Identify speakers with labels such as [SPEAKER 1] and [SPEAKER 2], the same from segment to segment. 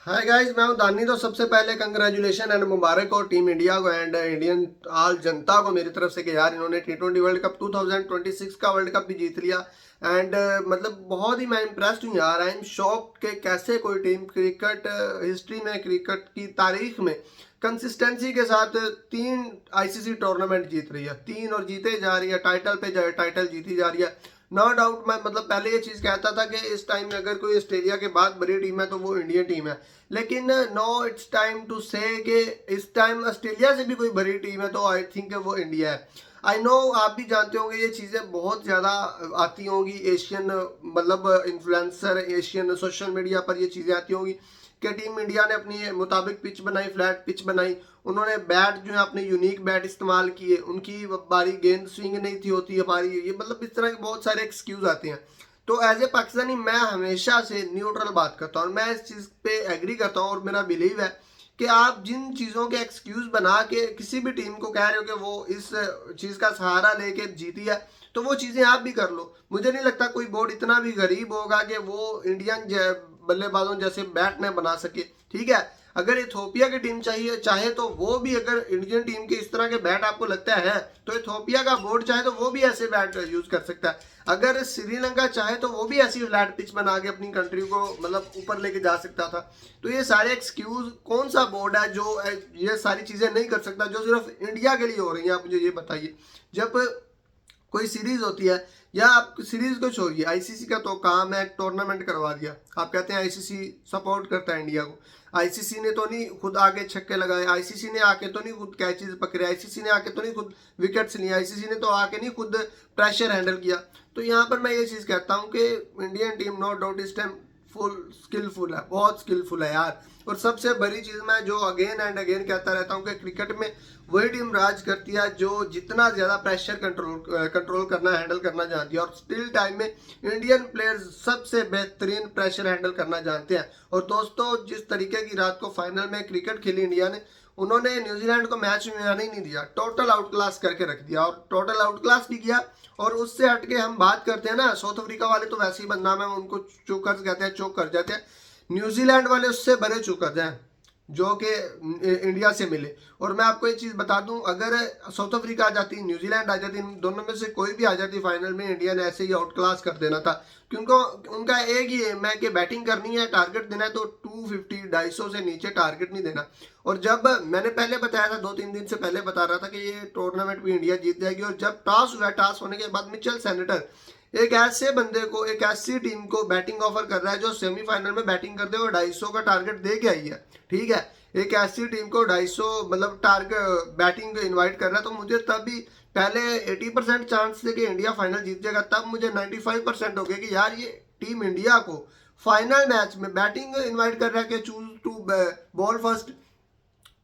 [SPEAKER 1] Hi guys, मैं हूं दानी। तो सबसे पहले कंग्रेचुलेशन एंड मुबारक हो टीम इंडिया को एंड इंडियन आल जनता को मेरी तरफ से कि यार इन्होंने T20 वर्ल्ड कप 2026 का वर्ल्ड कप भी जीत लिया। एंड मतलब बहुत ही मैं इम्प्रेस्ड हूँ यार। आई एम शॉक्ड कि कैसे कोई टीम क्रिकेट हिस्ट्री में, क्रिकेट की तारीख में कंसिस्टेंसी के साथ 3 ICC टूर्नामेंट जीत रही है। 3 और जीते जा रही है, टाइटल पे टाइटल जीती जा रही है। नो डाउट मैं मतलब पहले ये चीज़ कहता था कि इस टाइम में अगर कोई ऑस्ट्रेलिया के बाद बड़ी टीम है तो वो इंडियन टीम है। लेकिन नो, इट्स टाइम टू से कि इस टाइम ऑस्ट्रेलिया से भी कोई बड़ी टीम है तो आई थिंक वो इंडिया है। आई नो आप भी जानते होंगे ये चीज़ें बहुत ज़्यादा आती होंगी एशियन, मतलब इन्फ्लुएंसर, एशियन सोशल मीडिया पर ये चीज़ें आती होंगी कि टीम इंडिया ने अपनी मुताबिक पिच बनाई, फ्लैट पिच बनाई। उन्होंने बैट जो है अपने यूनिक बैट इस्तेमाल किए, उनकी बारी गेंद स्विंग नहीं थी होती हमारी, ये मतलब इस तरह के बहुत सारे एक्सक्यूज आते हैं। तो एज ए पाकिस्तानी मैं हमेशा से न्यूट्रल बात करता हूँ और मैं इस चीज़ पे एग्री करता हूँ और मेरा बिलीव है कि आप जिन चीज़ों के एक्सक्यूज बना के किसी भी टीम को कह रहे हो कि वो इस चीज़ का सहारा लेके जीती है, तो वो चीज़ें आप भी कर लो। मुझे नहीं लगता कोई बोर्ड इतना भी गरीब होगा कि वो इंडियन बल्लेबाजों जैसे बैट न बना सके। ठीक है, अगर इथोपिया की टीम चाहिए चाहे तो वो भी, अगर इंडियन टीम के इस तरह के बैट आपको लगता है तो इथोपिया का बोर्ड चाहे तो वो भी ऐसे बैट यूज कर सकता है। अगर श्रीलंका चाहे तो वो भी ऐसी फ्लैट पिच बना के अपनी कंट्री को मतलब ऊपर लेके जा सकता था। तो ये सारे एक्सक्यूज, कौन सा बोर्ड है जो ये सारी चीजें नहीं कर सकता जो सिर्फ इंडिया के लिए हो रही है? आप मुझे ये बताइए। जब कोई सीरीज होती है, या आप सीरीज को छोड़िए, आईसीसी का तो काम है टूर्नामेंट करवा दिया। आप कहते हैं आईसीसी सपोर्ट करता है इंडिया को। आईसीसी ने तो नहीं खुद आके छक्के लगाए, आईसीसी ने आके तो नहीं खुद कैचेस पकड़े, आईसीसी ने आके तो नहीं खुद विकेट्स लिए, आईसीसी ने तो आके नहीं खुद प्रेशर हैंडल किया। तो यहाँ पर मैं ये चीज़ कहता हूँ कि इंडियन टीम नो डाउट इस टाइम फुल स्किलफुल है, बहुत स्किलफुल है यार। और सबसे बड़ी चीज़ मैं जो अगेन एंड अगेन कहता रहता हूँ कि क्रिकेट में वही टीम राज करती है जो जितना ज़्यादा प्रेशर कंट्रोल करना, हैंडल करना जानती है। और स्टिल टाइम में इंडियन प्लेयर्स सबसे बेहतरीन प्रेशर हैंडल करना जानते हैं। और दोस्तों, जिस तरीके की रात को फाइनल में क्रिकेट खेली इंडिया ने, उन्होंने न्यूजीलैंड को मैच में आने ही नहीं दिया, टोटल आउट क्लास करके रख दिया और टोटल आउट क्लास भी किया। और उससे हटके हम बात करते हैं ना, साउथ अफ्रीका वाले तो वैसे ही बदनाम है, उनको चोकर्स कहते हैं, चोक कर जाते हैं। न्यूजीलैंड वाले उससे बड़े चोकर्स हैं जो कि इंडिया से मिले। और मैं आपको एक चीज़ बता दूं, अगर साउथ अफ्रीका आ जाती, न्यूजीलैंड आ जाती, इन दोनों में से कोई भी आ जाती फाइनल में, इंडिया ने ऐसे ही आउट क्लास कर देना था। क्योंकि उनका एक ही एम है कि बैटिंग करनी है, टारगेट देना है तो 250 250 से नीचे टारगेट नहीं देना। और जब मैंने पहले बताया था, 2-3 दिन से पहले बता रहा था कि ये टूर्नामेंट भी इंडिया जीत जाएगी। और जब टॉस हुआ, टॉस होने के बाद मिचेल सैनेटर एक ऐसे बंदे को, एक ऐसी टीम को बैटिंग ऑफर कर रहा है जो सेमीफाइनल में बैटिंग करते हुए 250 का टारगेट दे के आई है। ठीक है, एक ऐसी टीम को 250 मतलब टारगेट बैटिंग इनवाइट कर रहा है। तो मुझे तभी पहले 80% चांस थे कि इंडिया फाइनल जीत जाएगा, तब मुझे 95% हो गया कि यार ये टीम इंडिया को फाइनल मैच में बैटिंग इनवाइट कर रहा है कि चूज टू बॉल फर्स्ट।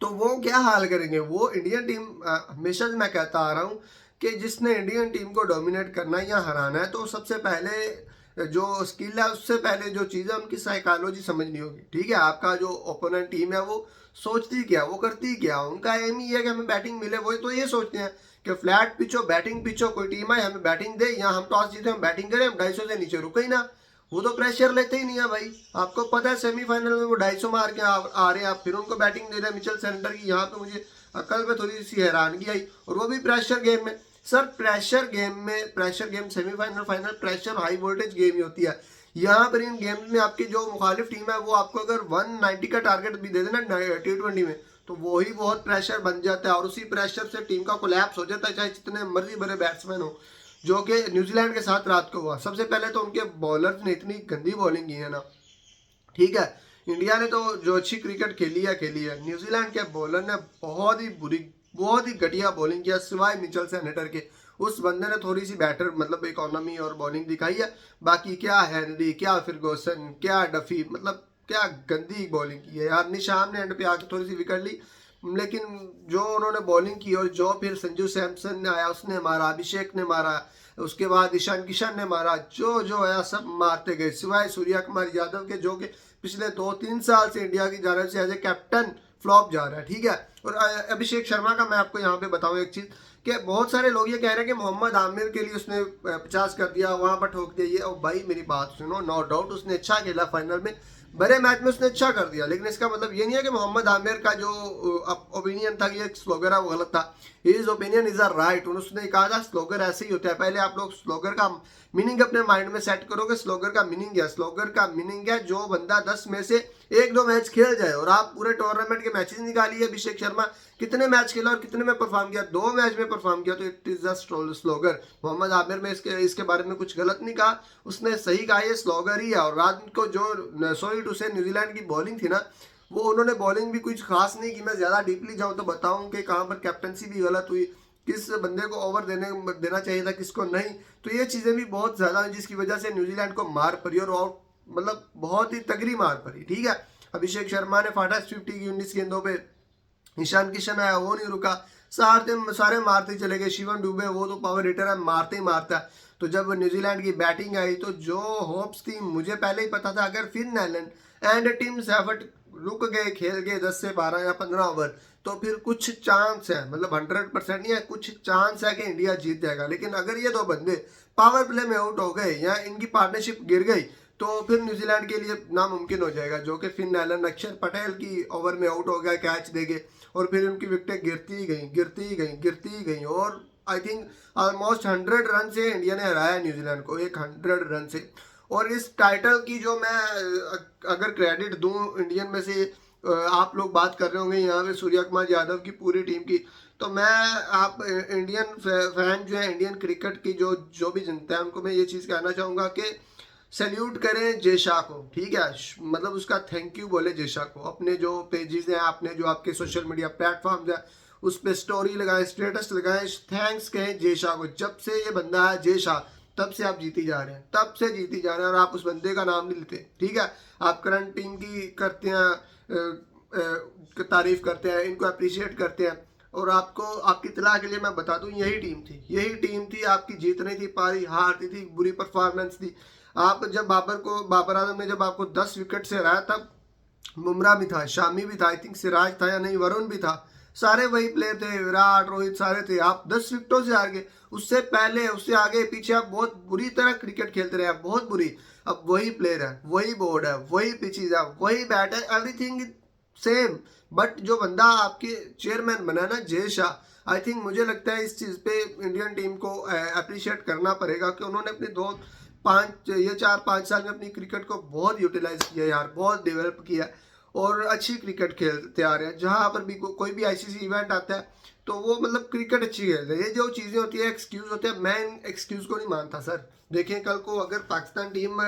[SPEAKER 1] तो वो क्या हाल करेंगे वो इंडियन टीम। हमेशा से मैं कहता आ रहा हूँ कि जिसने इंडियन टीम को डोमिनेट करना है या हराना है, तो सबसे पहले जो स्किल है, उससे पहले जो चीज़ है उनकी साइकोलॉजी समझनी होगी। ठीक है, आपका जो ओपोनेंट टीम है वो सोचती क्या, वो करती क्या, उनका एम ही है कि हमें बैटिंग मिले। वही तो ये सोचते हैं कि फ्लैट पिचो, बैटिंग पिचो, कोई टीम है हमें बैटिंग दे, या हम टॉस जीते हम बैटिंग करें, हम 250 से नीचे रुके ही ना। वो तो प्रेशर लेते ही नहीं है भाई। आपको पता है सेमीफाइनल में वो 250 मार के आ रहे हैं, आप फिर उनको बैटिंग दे रहे हैं मिचेल सेंटर की। यहाँ पे मुझे अकल में थोड़ी सी हैरानगी आई, और वो भी प्रेशर गेम में। सर प्रेशर गेम में, pressure game semifinal, final, pressure high voltage game ही होती है। यहाँ पर इन गेम्स में आपकी जो मुखालिफ टीम है वो आपको अगर 190 का टारगेट भी दे देना T20 में, तो वही बहुत प्रेशर बन जाता है। और उसी प्रेशर से टीम का कोलैप्स हो जाता है, चाहे जितने मर्जी बड़े बैट्समैन हो, जो कि न्यूजीलैंड के साथ रात को हुआ। सबसे पहले तो उनके बॉलर्स ने इतनी गंदी बॉलिंग की है ना। ठीक है, इंडिया ने तो जो अच्छी क्रिकेट खेली है खेली है, न्यूजीलैंड के बॉलर ने बहुत ही बुरी, बहुत ही घटिया बॉलिंग किया, सिवाय मिचेल सेनेटर के। उस बंदे ने थोड़ी सी बेटर मतलब इकोनॉमी और बॉलिंग दिखाई है। बाकी क्या हेनरी, क्या फिरगोसन, क्या डफी, मतलब क्या गंदी बॉलिंग की है यार। निशान ने एंड पे आके थोड़ी सी विकेट ली, लेकिन जो उन्होंने बॉलिंग की, और जो फिर संजू सैमसन ने आया उसने मारा, अभिषेक ने मारा, उसके बाद ईशान किशन ने मारा, जो जो आया सब मारते गए, सिवाय सूर्या कुमार यादव के, जो कि पिछले 2-3 साल से इंडिया की जानब से एज ए कैप्टन फ्लॉप जा रहा है। ठीक है, और अभिषेक शर्मा का मैं आपको यहाँ पे बताऊँ एक चीज़ कि बहुत सारे लोग ये कह रहे हैं कि मोहम्मद आमिर के लिए उसने 50 कर दिया, वहाँ पर ठोक दिया ये। और भाई मेरी बात सुनो, नो डाउट उसने अच्छा खेला फाइनल में, बड़े मैच में उसने अच्छा कर दिया, लेकिन इसका मतलब ये नहीं है कि मोहम्मद आमिर का जो ओपिनियन था कि ये स्लोगर है वो गलत था। His opinion is a right. उसने कहा था स्लोगर ऐसे ही होता है। पहले आप लोग स्लोगर का मीनिंग अपने माइंड में सेट करोगे। स्लोगर का मीनिंग क्या है? स्लोगर का मीनिंग है जो बंदा 10 में से 1-2 मैच खेल जाए। और आप पूरे टूर्नामेंट के मैचेस निकालिए, अभिषेक शर्मा कितने मैच खेला और कितने में परफॉर्म किया? 2 मैच में परफॉर्म किया, तो it is a slogger. Mohammad Amir में इसके बारे में कुछ गलत नहीं कहा, उसने सही कहा, ये स्लोगर ही है। और रात को जो सॉरी टू से न्यूजीलैंड की बॉलिंग थी ना, वो उन्होंने बॉलिंग भी कुछ खास नहीं की। मैं ज़्यादा डीपली जाऊँ तो बताऊँ कि कहाँ पर कैप्टनसी भी गलत हुई, किस बंदे को ओवर देना चाहिए था, किसको नहीं। तो ये चीज़ें भी बहुत ज़्यादा हैं जिसकी वजह से न्यूजीलैंड को मार पड़ी और आउट, मतलब बहुत ही तगड़ी मार पड़ी। ठीक है, अभिषेक शर्मा ने फाटा 50 की 19 गेंदों पे, ईशान किशन आया वो नहीं रुका, सारे मारते चले गए। शिवम डुबे वो तो पावर हिटर है, मारते ही मारता है। तो जब न्यूजीलैंड की बैटिंग आई तो जो होप्स थी, मुझे पहले ही पता था अगर Finn Allen and team Seifert रुक गए, खेल गए 10 से 12 या 15 ओवर, तो फिर कुछ चांस है, मतलब 100% नहीं है, कुछ चांस है कि इंडिया जीत जाएगा। लेकिन अगर ये दो बंदे पावर प्ले में आउट हो गए या इनकी पार्टनरशिप गिर गई तो फिर न्यूजीलैंड के लिए नामुमकिन हो जाएगा, जो कि फिन एलन अक्षर पटेल की ओवर में आउट हो गया, कैच दे गए और फिर उनकी विकेटें गिरती ही गई और आई थिंक ऑलमोस्ट 100 रन से इंडिया ने हराया न्यूजीलैंड को, 100 रन से। और इस टाइटल की जो मैं अगर क्रेडिट दूं इंडियन में से, आप लोग बात कर रहे होंगे यहाँ पे सूर्य कुमार यादव की पूरी टीम की, तो मैं आप इंडियन फैन जो है, इंडियन क्रिकेट की जो भी जनता है, उनको मैं ये चीज़ कहना चाहूँगा कि सैल्यूट करें जय शाह को। ठीक है, मतलब उसका थैंक यू बोले जय शाह को। अपने जो पेजेस हैं, आपने जो आपके सोशल मीडिया प्लेटफॉर्म्स हैं, उस पर स्टोरी लगाएं, स्टेटस लगाएं, थैंक्स कहें जय शाह को। जब से ये बंदा है जय शाह, तब से आप जीती जा रहे हैं, तब से जीती जा रहे हैं और आप उस बंदे का नाम नहीं लेते। ठीक है, आप करंट टीम की करते हैं, तारीफ करते हैं, इनको अप्रिशिएट करते हैं। और आपको आपकी इतला के लिए मैं बता दूं, यही टीम थी आपकी जीतनी थी, पारी हारती थी, बुरी परफॉर्मेंस थी। आप जब बाबर आजम ने जब आपको 10 विकेट से हराया, तब बुमराह भी था, शामी भी था, आई थिंक सिराज था या नहीं, वरुण भी था, सारे वही प्लेयर थे, विराट रोहित सारे थे। आप 10 विकेटों से हार गए। उससे पहले उससे आगे पीछे आप बहुत बुरी तरह क्रिकेट खेलते रहे, आप बहुत बुरी। अब वही प्लेयर है, वही बोर्ड है, वही पिचेज है, वही बैट है, एवरीथिंग सेम। बट जो बंदा आपके चेयरमैन बना है ना जय शाह, आई थिंक मुझे लगता है इस चीज़ पे इंडियन टीम को अप्रिशिएट करना पड़ेगा कि उन्होंने अपने 4-5 साल में अपनी क्रिकेट को बहुत यूटिलाइज किया यार, बहुत डेवलप किया और अच्छी क्रिकेट खेलते आ रहे हैं। जहाँ पर भी कोई भी आईसीसी इवेंट आता है तो वो मतलब क्रिकेट अच्छी खेलते हैं। ये जो चीज़ें होती है, एक्सक्यूज़ होते हैं, मैं इन एक्सक्यूज़ को नहीं मानता सर। देखिए कल को अगर पाकिस्तान टीम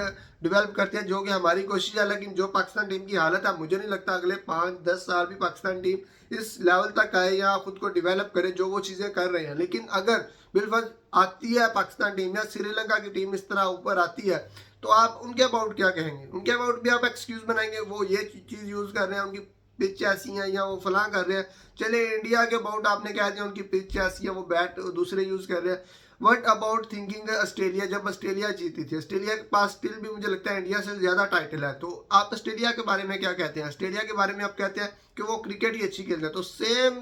[SPEAKER 1] डेवलप करती है, जो कि हमारी कोशिश है, लेकिन जो पाकिस्तान टीम की हालत है, मुझे नहीं लगता अगले 5-10 साल भी पाकिस्तान टीम इस लेवल तक आए या खुद को डेवलप करे जो वो चीज़ें कर रहे हैं। लेकिन अगर बिलफर्ज आती है पाकिस्तान टीम या श्रीलंका की टीम इस तरह ऊपर आती है, तो आप उनके अबाउट क्या कहेंगे? उनके अबाउट भी आप एक्सक्यूज़ बनाएंगे, वो ये चीज़ यूज़ कर रहे हैं, उनकी पिच ऐसी है या वो फलां कर रहे हैं। चले इंडिया के अबाउट आपने कह दिया उनकी पिच ऐसी है, वो बैट दूसरे यूज़ कर रहे हैं। वट अबाउट थिंकिंग ऑस्ट्रेलिया, जब ऑस्ट्रेलिया जीती थी, ऑस्ट्रेलिया के पास स्टिल भी मुझे लगता है इंडिया से ज़्यादा टाइटल है। तो आप ऑस्ट्रेलिया के बारे में क्या कहते हैं? ऑस्ट्रेलिया के बारे में आप कहते हैं कि वो क्रिकेट ही अच्छी खेलते हैं। तो सेम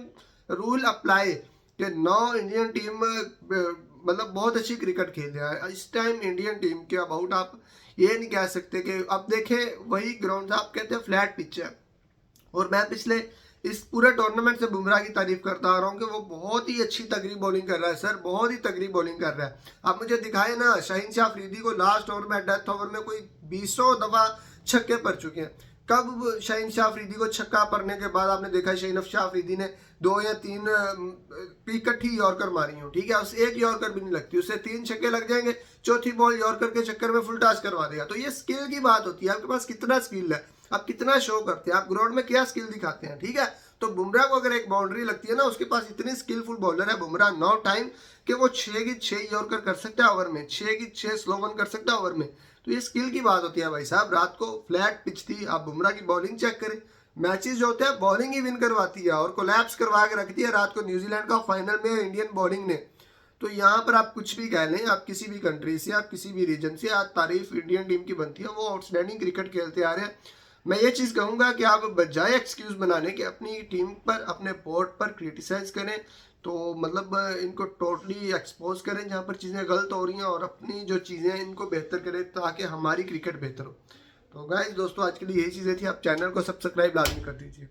[SPEAKER 1] रूल अप्लाई कि नौ इंडियन टीम मतलब बहुत अच्छी क्रिकेट खेल रहा है इस टाइम। इंडियन टीम के अबाउट आप ये नहीं कह सकते कि अब देखें वही ग्राउंड था, आप कहते हैं फ्लैट पिच है। और मैं पिछले इस पूरे टूर्नामेंट से बुमराह की तारीफ करता आ रहा हूँ कि वो बहुत ही अच्छी तगड़ी बॉलिंग कर रहा है सर, बहुत ही तगड़ी बॉलिंग कर रहा है। आप मुझे दिखाए ना, शाहीन शाह अफरीदी को लास्ट ओवर में डेथ ओवर में कोई 20 दफ़ा छक्के पड़ चुके हैं। कब शाहीन शाह अफरीदी को छक्का पड़ने के बाद आपने देखा शाहीन शाह अफरीदी ने 2 या 3 इकट्ठी यॉर्कर मारी हो? ठीक है, उस एक यॉर्कर भी नहीं लगती, उससे 3 छक्के लग जाएंगे, चौथी बॉल यॉर्कर के चक्कर में फुल टॉस करवा देगा। तो ये स्किल की बात होती है, आपके पास कितना स्किल है, आप कितना शो करते हैं, आप ग्राउंड में क्या स्किल दिखाते हैं। ठीक है, तो बुमराह को अगर एक बाउंड्री लगती है ना, उसके पास इतनी स्किलफुल बॉलर है बुमराह, नो टाइम कि वो 6 की 6 यॉर्कर कर सकता है ओवर में, 6 की 6 स्लो वन कर सकता है ओवर में। तो ये स्किल की बात होती है भाई साहब। रात को फ्लैट पिच थी, आप बुमराह की बॉलिंग चेक करें, मैचेस जो होते हैं बॉलिंग ही विन करवाती है और कोलैप्स करवा के रखती है रात को न्यूजीलैंड का फाइनल में इंडियन बॉलिंग ने। तो यहाँ पर आप कुछ भी कह लें, आप किसी भी कंट्री से, आप किसी भी रीजन से, आज तारीफ इंडियन टीम की बनती है, वो आउटस्टैंडिंग क्रिकेट खेलते आ रहे हैं। मैं ये चीज़ कहूँगा कि आप बजाय एक्सक्यूज़ बनाने के अपनी टीम पर, अपने बोर्ड पर क्रिटिसाइज़ करें, तो मतलब इनको टोटली एक्सपोज करें जहाँ पर चीज़ें गलत हो रही हैं और अपनी जो चीज़ें हैं इनको बेहतर करें ताकि हमारी क्रिकेट बेहतर हो। तो गाइस दोस्तों आज के लिए यही चीज़ें थी, आप चैनल को सब्सक्राइब लाजमी कर दीजिए।